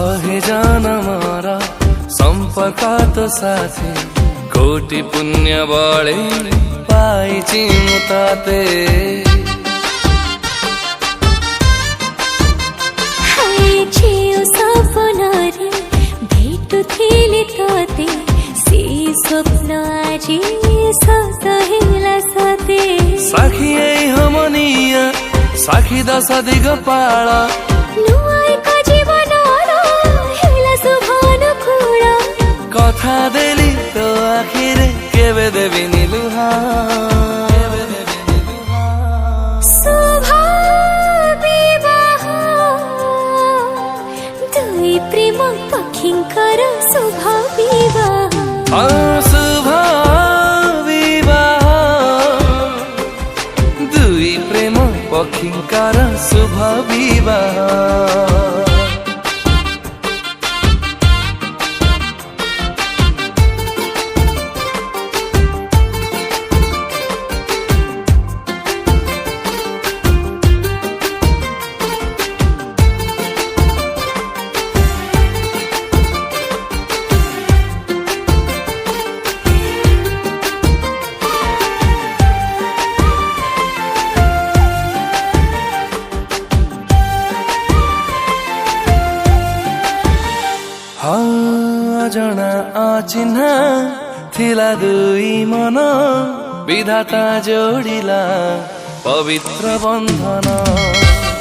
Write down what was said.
सहे जनमर सम्पर्क तो साथी कोटि पुण्य बढे पाइछि म ताते सपनारे भेटुथिले ताते से स्वप्न आजी सत हेला सते साखियै हमनिया साखी दश दिग पाळ नुआएको जीवन हेला सुभान खुडा कथा देली तो आखिर केबे देबी निलुहा प्रेम पक्षींकर शुभ विवाह शुभ विवाह दुई प्रेम पक्षींकर शुभ विवाह जना अचिन्हा थिला दुई मन विधाता जोडिला पवित्र बन्धन।